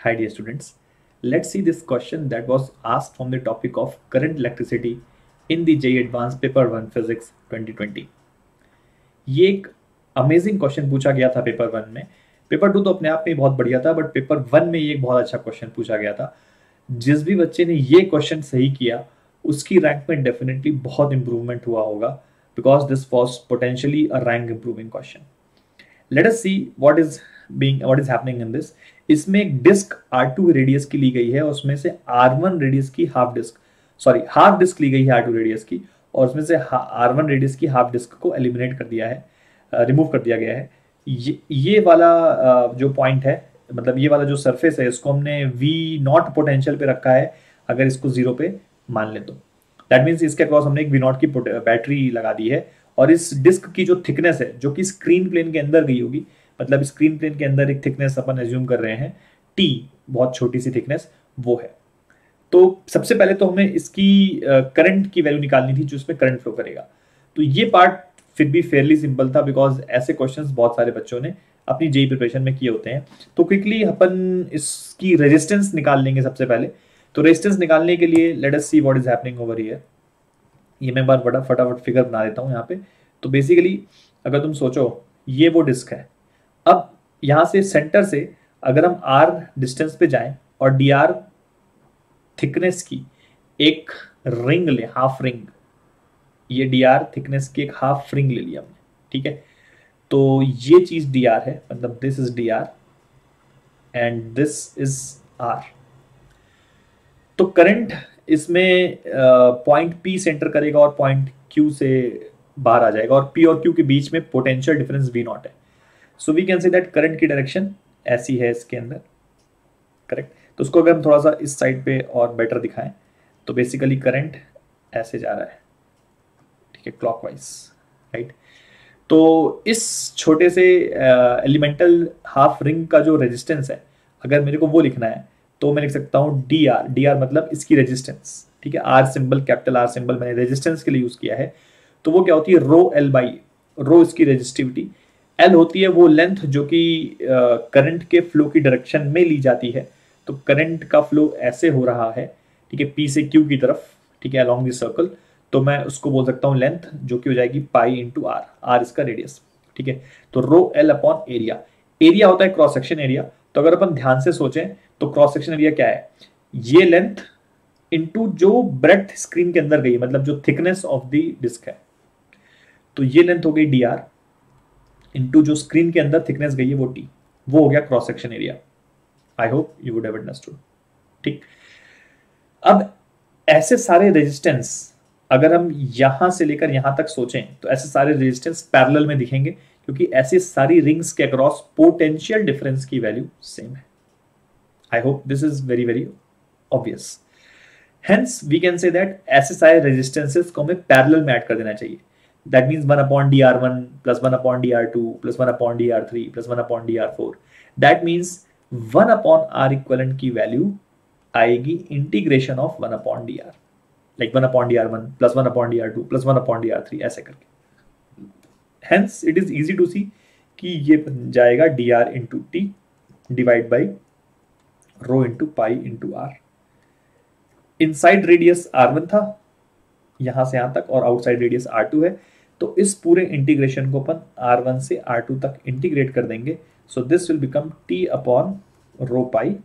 Hi dear students, let's see this question that was asked from the topic of current electricity in the JEE Advanced Paper 1 Physics 2020। ये एक amazing question पूछा गया था paper 1 में। Paper 2 तो अपने आप में बहुत बढ़िया था, बट पेपर 1 में ये एक बहुत अच्छा क्वेश्चन पूछा गया था। जिस भी बच्चे ने ये क्वेश्चन सही किया उसकी रैंक में डेफिनेटली बहुत इंप्रूवमेंट हुआ होगा, because this was potentially a rank improving question. Let us see what is happening in this. इसमें एक डिस्क R2 रेडियस की ली गई है और उसमें से R1 रेडियस की हाफ डिस्क ली गई है R2 रेडियस की, और उसमें से R1 रेडियस की हाफ डिस्क को एलिमिनेट कर दिया है, रिमूव कर दिया गया है। ये वाला जो पॉइंट है, मतलब ये वाला जो सरफेस है, इसको हमने V0 पोटेंशियल पे रखा है। अगर इसको 0 पे मान ले तो दैट मीन्स इसके अक्रॉस हमने एक V0 की बैटरी लगा दी है, और इस डिस्क की जो थिकनेस है जो कि स्क्रीन प्लेन के अंदर गई होगी, मतलब स्क्रीन प्लेन के अंदर एक थिकनेस अपन एज्यूम कर रहे हैं T, बहुत छोटी सी थिकनेस वो है। तो सबसे पहले तो हमें इसकी करंट की वैल्यू निकालनी थी जो इसमें करंट फ्लो करेगा। तो ये पार्ट फिर भी फेयरली सिंपल था, बिकॉज ऐसे क्वेश्चंस बहुत सारे बच्चों ने अपनी जेई प्रिपरेशन में किए होते हैं। तो क्विकली अपन इसकी रेजिस्टेंस निकाल लेंगे सबसे पहले। तो रेजिस्टेंस निकालने के लिए let us see what is happening over here. ये मैं बार बड़ा फटाफट फिगर बना देता हूँ यहाँ पे। तो बेसिकली अगर तुम सोचो ये वो डिस्क है, अब यहाँ से सेंटर से अगर हम R डिस्टेंस पे जाएं और dr थिकनेस की एक रिंग ले, हाफ रिंग, ये dr थिकनेस की एक हाफ रिंग ले लिया हमने, ठीक है। तो ये चीज dr है, मतलब this is dr and this is r। तो करंट इसमें पॉइंट P सेंटर करेगा और पॉइंट Q से बाहर आ जाएगा, और P और Q के बीच में पोटेंशियल डिफरेंस V0 है। So we can say that current की डायरेक्शन ऐसी है इसके अंदर, करेक्ट। तो उसको अगर हम थोड़ा सा इस साइड पे और बेटर दिखाएं तो बेसिकली करंट ऐसे जा रहा है, ठीक है, क्लॉकवाइज, राइट। तो इस छोटे से एलिमेंटल हाफ रिंग का जो रेजिस्टेंस है, अगर मेरे को वो लिखना है तो मैं लिख सकता हूँ dr मतलब इसकी रेजिस्टेंस, ठीक है। R symbol, capital R symbol मैंने रेजिस्टेंस के लिए यूज किया है। तो वो क्या होती है, रो L बाई रो इसकी रेजिस्टिविटी, L होती है वो लेंथ जो कि करंट के फ्लो की डायरेक्शन में ली जाती है। तो करंट का फ्लो ऐसे हो रहा है, ठीक है, P से Q की तरफ, ठीक है, अलोंग दिस सर्कल। तो मैं उसको बोल सकता हूँ लेंथ, जो कि हो जाएगी पाई इंटू R इसका रेडियस, ठीक है। तो रो L अपॉन एरिया होता है क्रॉस सेक्शन एरिया। तो अगर अपन ध्यान से सोचें तो क्रॉस सेक्शन एरिया क्या है, ये लेंथ इंटू जो ब्रेड्थ स्क्रीन के अंदर गई, मतलब जो थिकनेस ऑफ द डिस्क है। तो ये लेंथ हो गई dr इंटू जो स्क्रीन के अंदर थिकनेस गई है वो T, वो हो गया cross section area. I hope you would have understood, ठीक। अब ऐसे सारे रेजिस्टेंस अगर हम यहां से लेकर यहां तक सोचें तो ऐसे सारे रेजिस्टेंस पैरेलल में दिखेंगे, क्योंकि ऐसी सारी रिंग्स के अक्रॉस पोटेंशियल डिफरेंस की वैल्यू सेम है। I hope this is very very obvious. Hence we can say that ऐसे सारे रेजिस्टेंसेस को हमें पैरेलल में ऐड कर देना चाहिए। That means 1 upon dr1 plus 1 upon dr2 plus 1 upon dr3 plus 1 upon dr4। That means 1 upon R equivalent की value आएगी integration of 1 upon dr, like 1 upon dr1 plus 1 upon dr2 plus 1 upon dr3 ऐसे करके। Hence it is easy to see कि ये बन जाएगा dr into t divide by rho into pi into R। Inside radius R1 था यहां से यहां तक, और आउटसाइड रेडियस R2 है। तो इस पूरे इंटीग्रेशन को अपन R1 से R2 तक इंटीग्रेट कर देंगे। So this will become T upon rho pi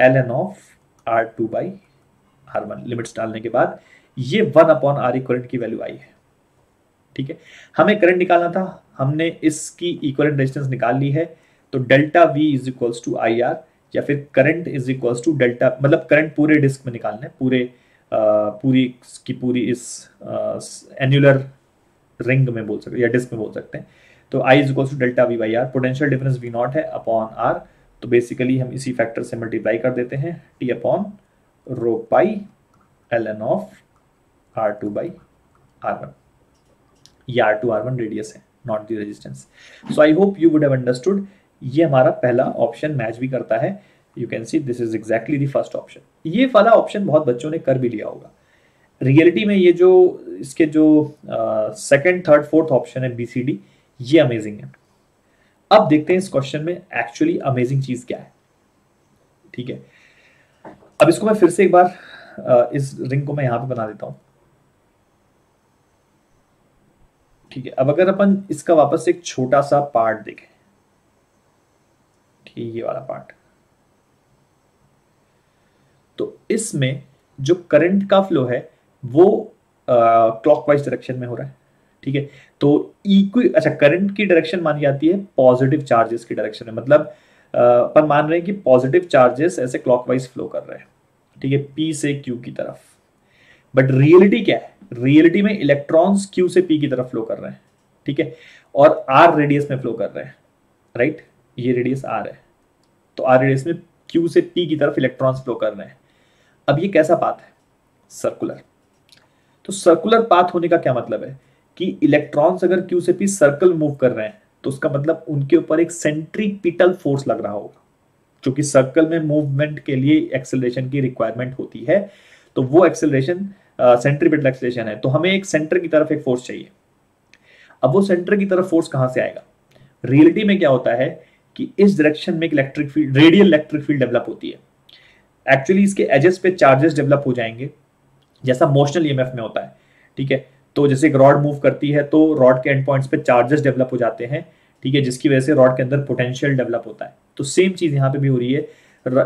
ln of R2 by R1। Limits डालने के बाद ये 1 अपॉन R इक्वलेंट की वैल्यू आई है, ठीक है। हमें करंट निकालना था, हमने इसकी इक्वलेंट रेजिस्टेंस निकाल ली है। तो delta V is equals to IR, या फिर current is equals to delta, मतलब करंट पूरे डिस्क में निकालना है, पूरी इस एन्युलर रिंग में बोल सकते हैं या डिस्क में बोल सकते हैं। तो I is equals to delta V by R, potential difference V0 है अपॉन R। तो बेसिकली हम इसी फैक्टर से मल्टीप्लाई कर देते हैं, T upon rho pi ln of R2 by R1। ये R2 R1 रेडियस है, not the resistance. So I hope you would have understood. ये हमारा पहला ऑप्शन मैच भी करता है। You can see this is exactly the first option. ये वाला ऑप्शन बहुत बच्चों ने कर भी लिया होगा। रियलिटी में ये जो इसके जो सेकंड, थर्ड, फोर्थ ऑप्शन है BCD, ये अमेजिंग है। अब देखते हैं इस क्वेश्चन में एक्चुअली अमेजिंग चीज क्या है। ठीक है, अब इसको मैं फिर से एक बार इस रिंग को मैं यहां पे बना देता हूं। ठीक है, अब अगर अपन इसका वापस से एक छोटा सा पार्ट देखें, ठीक है, ये वाला पार्ट, तो इसमें जो करंट का फ्लो है वो क्लॉकवाइज डायरेक्शन में हो रहा है। ठीक है, तो अच्छा, करंट की डायरेक्शन मानी जाती है पॉजिटिव चार्जेस की डायरेक्शन में, मतलब अपन मान रहे हैं कि पॉजिटिव चार्जेस ऐसे क्लॉकवाइज फ्लो कर रहे हैं, ठीक है, पी से क्यू की तरफ। बट रियलिटी क्या है, रियलिटी में इलेक्ट्रॉन्स क्यू से पी की तरफ फ्लो कर रहे हैं, ठीक है, और आर रेडियस में फ्लो कर रहे हैं, राइट, ये रेडियस आर है, तो आर रेडियस में क्यू से पी की तरफ इलेक्ट्रॉन्स फ्लो कर रहे हैं। अब ये कैसा पाथ है, सर्कुलर। तो सर्कुलर पाथ होने का क्या मतलब है कि इलेक्ट्रॉन्स अगर क्यू से पी सर्कल मूव कर रहे हैं तो उसका मतलब उनके ऊपर एक सेंट्रीपिटल फोर्स लग रहा होगा, जो कि सर्कल में मूवमेंट के लिए एक्सेलरेशन की रिक्वायरमेंट होती है। तो वो एक्सेलरेशन सेंट्रीपिटल एक्सेलरेशन है, तो हमें एक सेंटर की तरफ एक फोर्स चाहिए। अब वो सेंटर की तरफ फोर्स कहां से आएगा, रियलिटी में क्या होता है कि इस डायरेक्शन में एक electric field, radial electric field develop होती है। एक्चुअली इसके एजेस पे चार्जेस डेवलप हो जाएंगे, जैसा मोशनल ईएमएफ में होता है। ठीक है, तो जैसे एक रॉड मूव करती है तो रॉड के एंड पॉइंट्स पे चार्जेस डेवलप हो जाते हैं, ठीक है, जिसकी वजह से रॉड के अंदर पोटेंशियल डेवलप होता है। तो सेम चीज यहाँ पे भी हो रही है,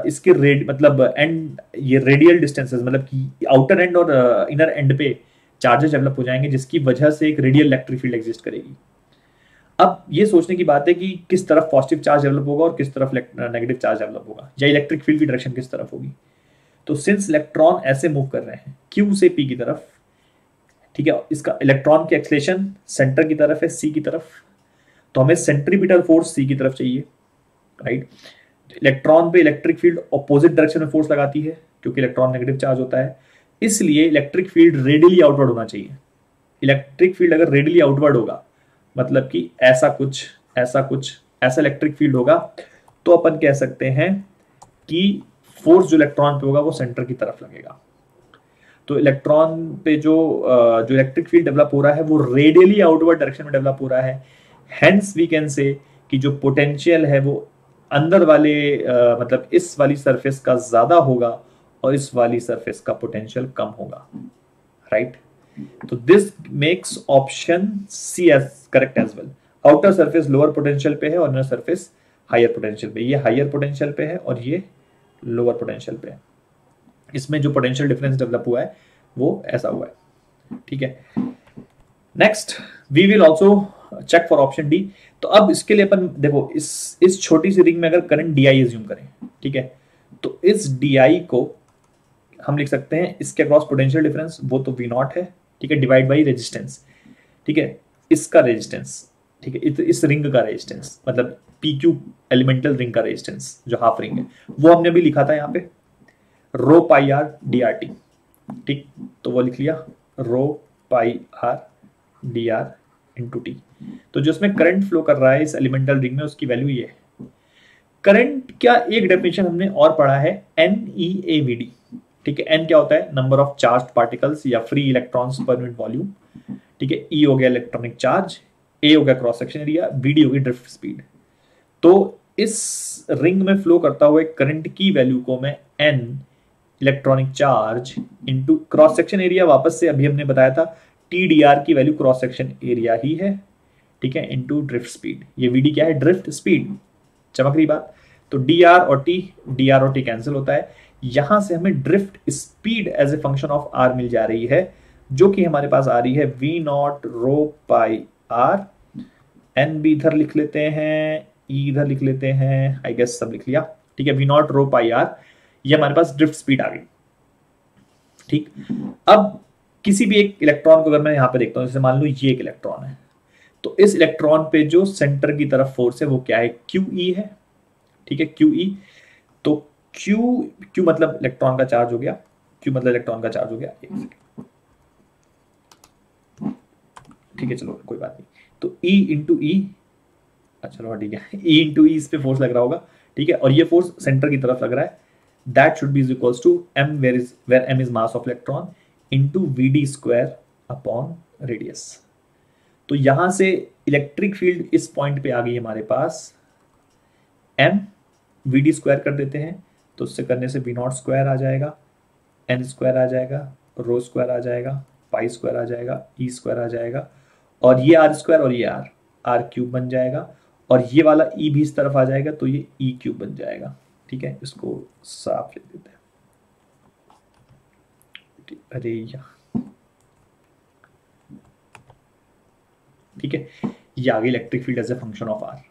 इसके मतलब एंड, ये रेडियल डिस्टेंसेस, मतलब कि आउटर एंड और इनर एंड पे चार्जेस डेवलप हो जाएंगे, जिसकी वजह से एक रेडियल इलेक्ट्रिक फील्ड एग्जिस्ट करेगी। अब ये सोचने की बात है कि किस तरफ पॉजिटिव चार्ज डेवलप होगा और किस तरफ नेगेटिव चार्ज डेवलप होगा, या इलेक्ट्रिक फील्ड की डायरेक्शन किस तरफ होगी। तो सिंस इलेक्ट्रॉन ऐसे मूव कर रहे हैं क्यू से पी की तरफ, ठीक है, इसका इलेक्ट्रॉन की एक्सलेशन सेंटर की तरफ है, सी की तरफ, तो हमें सेंट्रीपिटल फोर्स सी की तरफ चाहिए, राइट। इलेक्ट्रॉन पे इलेक्ट्रिक फील्ड ऑपोजिट डायरेक्शन में फोर्स लगाती है क्योंकि इलेक्ट्रॉन नेगेटिव चार्ज होता है, इसलिए इलेक्ट्रिक फील्ड रेडियली आउटवर्ड होना चाहिए। इलेक्ट्रिक फील्ड अगर रेडियली आउटवर्ड होगा, मतलब कि ऐसा कुछ, ऐसा कुछ, ऐसा इलेक्ट्रिक फील्ड होगा, तो अपन कह सकते हैं कि फोर्स जो इलेक्ट्रॉन पे होगा वो सेंटर की तरफ लगेगा। तो इलेक्ट्रॉन पे जो इलेक्ट्रिक फील्ड डेवलप हो रहा है वो रेडियली आउटवर्ड डायरेक्शन में डेवलप हो रहा है। हेंस वी कैन से कि जो पोटेंशियल है वो अंदर वाले मतलब इस वाली सरफेस का ज्यादा होगा और इस वाली सरफेस का पोटेंशियल कम होगा, राइट। तो this makes option C as correct as well. Outer surface lower potential पे है और इनर सरफेस हायर पोटेंशियल पे, ये हायर पोटेंशियल पे है और ये लोअर पोटेंशियल पे है। इसमें जो पोटेंशियल डिफरेंस डेवलप हुआ है वो ऐसा हुआ है, ठीक है। Next we will also check for option D. तो अब इसके लिए अपन देखो, इस छोटी सी रिंग में अगर करंट डी आई एज्यूम करें, ठीक है, तो इस डी आई को हम लिख सकते हैं, इसके अक्रॉस पोटेंशियल डिफरेंस वो तो वी नॉट है, ठीक है, डिवाइड बाई रेजिस्टेंस, ठीक है, इसका रेजिस्टेंस, ठीक है, इस रिंग का रेजिस्टेंस, मतलब पी क्यू एलिमेंटल रिंग का रेजिस्टेंस जो हाफ रिंग है, वो हमने भी लिखा था यहाँ पे rho pi r d r t, ठीक, तो वो लिख लिया rho pi r d r into t. तो जो इसमें करंट फ्लो कर रहा है इस एलिमेंटल रिंग में, उसकी वैल्यू ये है। करंट क्या, एक डेफिनेशन हमने और पढ़ा है, NEAVD, ठीक है। N क्या होता है, नंबर ऑफ चार्ज पार्टिकल्स या free electrons per unit volume, ठीक है। E हो गया इलेक्ट्रॉनिक चार्ज, A हो गया क्रॉस सेक्शन एरिया, VD हो गई ड्रिफ्ट स्पीड। तो इस रिंग में फ्लो करता हुआ करंट की वैल्यू को मैं N electronic charge into cross section area, वापस से अभी हमने बताया था TDR की वैल्यू क्रॉस सेक्शन एरिया ही है, ठीक है, इंटू ड्रिफ्ट स्पीड। ये VD क्या है, ड्रिफ्ट स्पीड, चमक रही बात। तो DR और T कैंसिल होता है, यहां से हमें drift speed as a function of R मिल जा रही है, जो कि हमारे पास आ रही है V naught rho pi R। N भी इधर लिख लेते हैं, E इधर लिख लेते हैं, आई गेस सब लिख लिया, ठीक है, V naught rho pi R, ये हमारे पास ड्रिफ्ट स्पीड आ गई, ठीक। अब किसी भी एक इलेक्ट्रॉन को अगर मैं यहां पे देखता हूं, जैसे मान लो ये एक इलेक्ट्रॉन है, तो इस इलेक्ट्रॉन पे जो सेंटर की तरफ फोर्स है वो क्या है, QE है, ठीक है, QE। तो Q मतलब इलेक्ट्रॉन का चार्ज हो गया, Q मतलब इलेक्ट्रॉन का चार्ज हो गया, एक सेकेंड, ठीक है, चलो कोई बात नहीं। तो E इंटू ई, चलो ठीक है, E इंटू ई, इस पे फोर्स लग रहा होगा, ठीक है, और ये फोर्स सेंटर की तरफ लग रहा है, that should be is equals to M, where M is mass of electron, into VD square upon radius. तो यहां से इलेक्ट्रिक फील्ड इस पॉइंट पे आ गई हमारे पास, M VD स्क्वायर कर देते हैं, तो उससे करने से वी नॉट स्क्वायर आ जाएगा, एन स्क्वायर आ जाएगा, रो स्क्वायर आ जाएगा, पाई स्क्वायर आ जाएगा, ई स्क्वायर आ जाएगा, और ये आर स्क्वायर और ये आर, आर क्यूब बन जाएगा, और ये वाला ई भी इस तरफ आ जाएगा तो ये ई क्यूब बन जाएगा। ठीक है, इसको साफ लिख देते हैं। अरे यार, ठीक है, ये आ गई electric field as a function of r.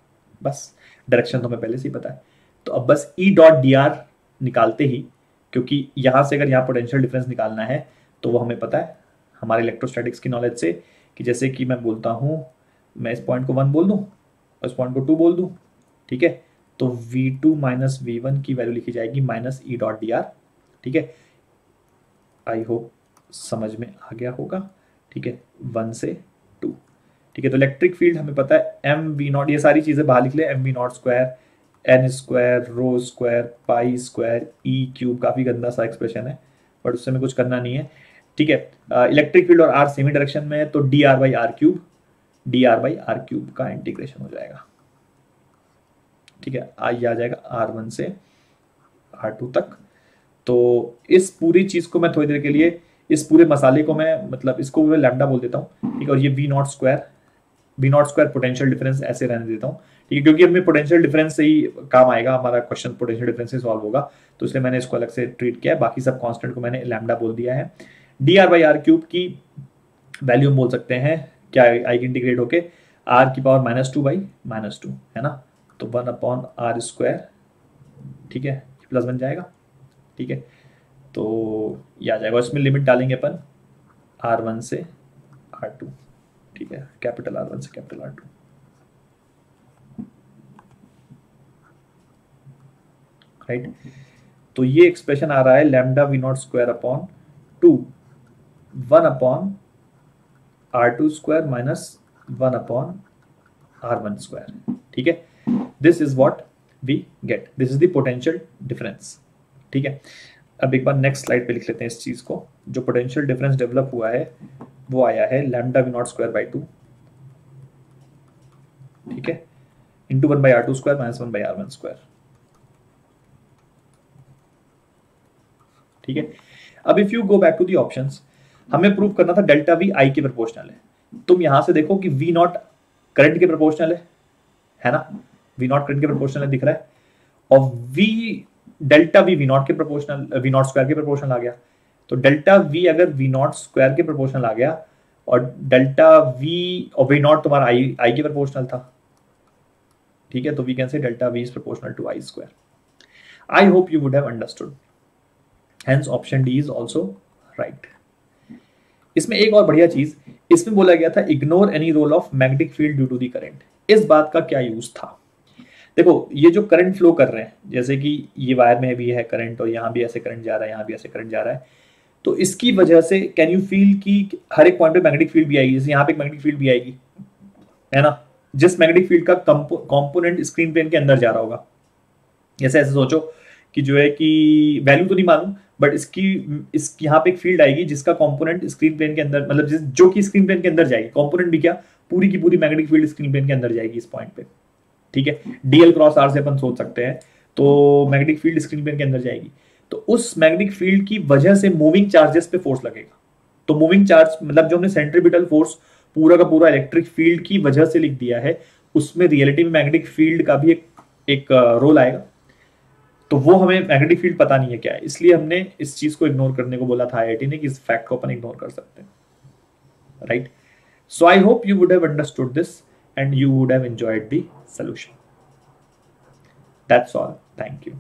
बस डायरेक्शन तो हमें पहले से ही पता है, तो अब बस ई डॉट डी आर निकालते ही, क्योंकि यहां से अगर यहाँ पोटेंशियल डिफरेंस निकालना है तो वो हमें पता है हमारे इलेक्ट्रोस्टैटिक्स की नॉलेज से, कि जैसे कि मैं बोलता हूं, मैं इस पॉइंट को 1 बोल दूं और इस पॉइंट को 2 बोल दूं, ठीक है, तो v2 माइनस v1 की वैल्यू लिखी जाएगी minus E dot D R. ठीक है, आई होप समझ में आ गया होगा। ठीक है, 1 से 2। ठीक है, तो इलेक्ट्रिक फील्ड हमें पता है एम वी नॉट, ये सारी चीजें बाहर लिख ले, m v not square, n square, rho square, pi square, e cube, काफी गंदा सा एक्सप्रेशन है बट उससे हमें कुछ करना नहीं है। ठीक है, इलेक्ट्रिक फील्ड और आर सेमी डायरेक्शन में है तो d are by are cube, d are by are cube का इंटीग्रेशन हो जाएगा। ठीक है, ये आ जाएगा R1 से R2 तक। तो इस पूरी चीज को मैं थोड़ी देर के लिए, इस पूरे मसाले को मैं, मतलब इसको मैं लैम्डा बोल देता हूँ। ठीक है, और ये V not square potential difference ऐसे रहने देता हूँ। ठीक है, क्योंकि हमें पोटेंशियल डिफरेंस से ही काम आएगा, हमारा क्वेश्चन पोटेंशियल डिफरेंस से सॉल्व होगा, तो इसलिए मैंने इसको अलग से ट्रीट किया है। बाकी सब कांस्टेंट को मैंने लैम्डा बोल दिया है। D are by are cube की वैल्यू हम बोल सकते हैं क्या आएगी, इंटीग्रेट होके आर की पावर -2 बाई -2, है ना, तो 1 अपॉन आर स्क्वायर। ठीक है, प्लस बन जाएगा। ठीक है, तो ये आ जाएगा, इसमें लिमिट डालेंगे अपन R1 से R2। ठीक है, कैपिटल R1 से कैपिटल R2। राइट, तो ये एक्सप्रेशन आ रहा है lambda V not square upon 2, 1 upon R2 square minus 1 upon R1 square. ठीक है, this is what we get, this is the potential difference. ठीक है, अब एक बार नेक्स्ट स्लाइड पे लिख लेते हैं इस चीज को। जो पोटेंशियल डिफरेंस डेवलप हुआ है वो आया है lambda V not square by 2, ठीक है, into 1 by R2 square minus 1 by R1 square. ठीक है, अब if you go back to the options, हमें प्रूव करना था डेल्टा वी आई के प्रोपोर्शनल है। तुम यहां से देखो कि वी नॉट करंट के प्रोपोर्शनल है ना, वी नॉट करंट के प्रोपोर्शनल है, दिख रहा है, और वी डेल्टा वी नॉट के प्रोपोर्शनल, वी नॉट स्क्वायर के प्रोपोर्शनल आ गया। तो डेल्टा वी अगर वी नॉट स्क्वायर के प्रोपोर्शनल आ गया और डेल्टा वी और वी नॉट तुम्हारा आई के प्रोपोर्शनल था, ठीक है, तो V can say delta V is proportional to I square. I hope you would have understood, hence option D is also right. इसमें एक और बढ़िया चीज, इसमें बोला गया था ignore any role of magnetic field due to the current. इस बात का क्या यूज था? देखो, ये जो करंट फ्लो कर रहे हैं, जैसे कि ये वायर में भी है करंट और यहाँ भी ऐसे करंट जा रहा है, यहाँ भी ऐसे करंट जा रहा है, तो इसकी वजह से कैन यू फील कि हर एक पॉइंट पे मैग्नेटिक फील्ड भी आएगी, जैसे यहाँ पे एक मैग्नेटिक फील्ड भी आएगी, है ना, जिस मैग्नेटिक फील्ड का कंपोनेंट स्क्रीन प्लेन के अंदर जा रहा होगा। जैसे ऐसे सोचो कि जो है कि वैल्यू तो नहीं मालूम, बट इस यहाँ पे एक फील्ड आएगी जिसका कंपोनेंट स्क्रीन प्लेन के अंदर, मतलब जो कि स्क्रीन प्लेन के अंदर जाएगी, कंपोनेंट भी क्या, पूरी की पूरी मैग्नेटिक फील्ड स्क्रीन प्लेन के अंदर जाएगी इस पॉइंट पे। ठीक है, डीएल क्रॉस आर से अपन सोच सकते हैं, तो मैग्नेटिक फील्ड स्क्रीन प्लेन के अंदर जाएगी, तो उस मैग्नेटिक फील्ड की वजह से मूविंग चार्जेस पे फोर्स लगेगा। तो मूविंग चार्ज मतलब जो हमने सेंट्रीपिटल फोर्स पूरा का पूरा इलेक्ट्रिक फील्ड की वजह से लिख दिया है, उसमें रियलिटी में मैग्नेटिक फील्ड का भी एक रोल आएगा। तो वो हमें मैग्नेटिक फील्ड पता नहीं है क्या है, इसलिए हमने इस चीज को इग्नोर करने को बोला था आईआईटी ने कि इस फैक्ट को अपन इग्नोर कर सकते हैं, right. So I hope you would have understood this and you would have enjoyed the solution. That's all. Thank you.